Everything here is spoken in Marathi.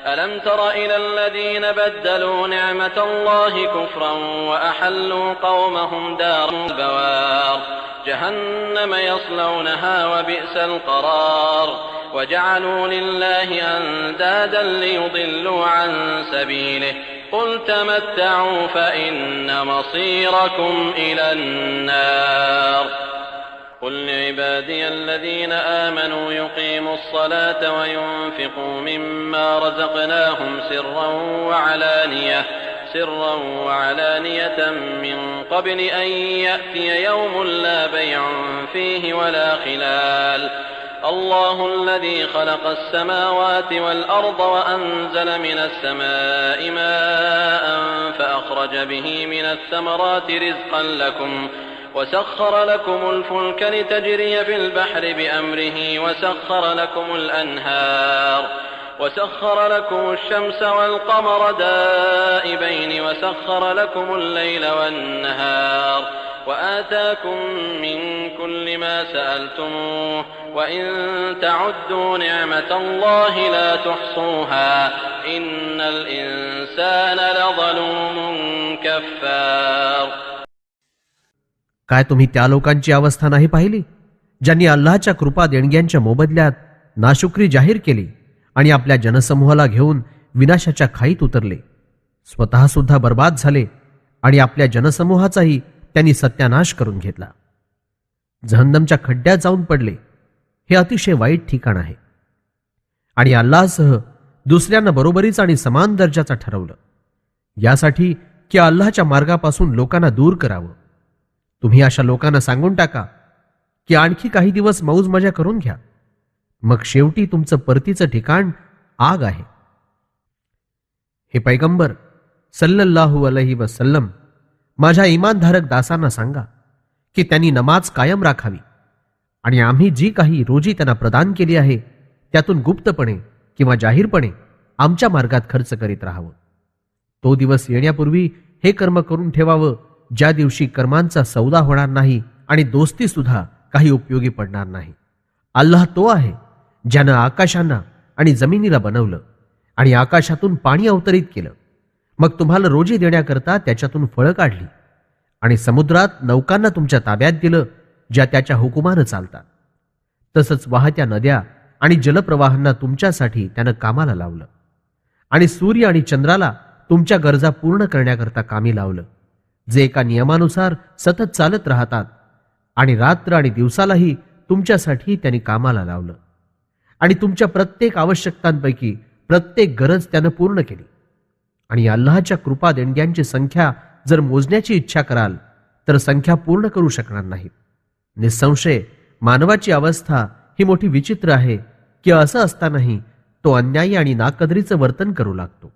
ألم تر إلى الذين بدلوا نعمة الله كفرا وأحلوا قومهم دار البوار جهنم يصلونها وبئس القرار وجعلوا لله أندادا ليضلوا عن سبيله قل تمتعوا فإن مصيركم إلى النار قل لعبادي الذين آمنوا يقيموا الصلاة وينفقوا مما رزقناهم سرا وعلانية من قبل أن يأتي يوم لا بيع فيه ولا خلال الله الذي خلق السماوات والأرض وأنزل من السماء ماء فأخرج به من الثمرات رزقا لكم وسخر لكم الفلك لتجري في البحر بأمره وسخر لكم الشمس والقمر دائبين وسخر لكم الليل والنهار وآتاكم من كل ما سألتموه وإن تعدوا نعمة الله لا تحصوها إن الإنسان لظلوم كفار. काय तुम्ही त्या लोकांची अवस्था नाही पाहिली ज्यांनी अल्लाहच्या कृपा देणग्यांच्या मोबदल्यात नाशुक्री जाहीर केली आणि आपल्या जनसमूहाला घेऊन विनाशाच्या खाईत उतरले, स्वतः सुद्धा बर्बाद झाले आणि आपल्या जनसमूहाचाही त्यांनी सत्यानाश करून घेतला. जहन्नमच्या खड्ड्यात जाऊन पडले. हे अतिशय वाईट ठिकाण आहे. आणि अल्लाहसह दुसऱ्यांना बरोबरीच आणि समान दर्जाचा ठरवलं यासाठी की अल्लाहच्या मार्गापासून लोकांना दूर करावं. तुम्ही अशा लोकांना सांगून टाका की आणखी काही दिवस मौज मजा करून घ्या, मग शेवटी तुमचं परतीचं ठिकाण आग आहे. हे पैगंबर सल्लल्लाहु अलैहि वसल्लम, माझ्या इमानधारक दासांना सांगा की त्यांनी नमाज कायम राखावी आणि आम्ही जी काही रोजी त्यांना प्रदान केली आहे त्यातून गुप्तपणे किंवा जाहीरपणे आमच्या मार्गात खर्च करीत राहावं. तो दिवस येण्यापूर्वी हे कर्म करून ठेवावं ज्या दिवशी कर्मांचा सौदा होणार नाही आणि दोस्ती सुद्धा काही उपयोगी पडणार नाही. अल्लाह तो आहे ज्यानं आकाशांना आणि जमिनीला बनवलं आणि आकाशातून पाणी अवतरित केलं, मग तुम्हाला रोजी देण्याकरता त्याच्यातून फळं काढली आणि समुद्रात नौकांना तुमच्या ताब्यात दिलं ज्या त्याच्या हुकुमानं चालतात. तसंच वाहत्या नद्या आणि जलप्रवाहांना तुमच्यासाठी त्यानं कामाला लावलं आणि सूर्य आणि चंद्राला तुमच्या गरजा पूर्ण करण्याकरता कामी लावलं, जे एका नियमानुसार सतत चालत राहतात. आणि रात्र आणि दिवसालाही तुमच्यासाठी त्यांनी कामाला लावलं आणि तुमच्या प्रत्येक आवश्यकतांपैकी प्रत्येक गरज त्यानं पूर्ण केली. आणि अल्लाहच्या कृपा देणग्यांची संख्या जर मोजण्याची इच्छा कराल तर संख्या पूर्ण करू शकणार नाहीत. निसंशय मानवाची अवस्था ही मोठी विचित्र आहे की असं असतानाही तो अन्यायी आणि नाकदरीचं वर्तन करू लागतो.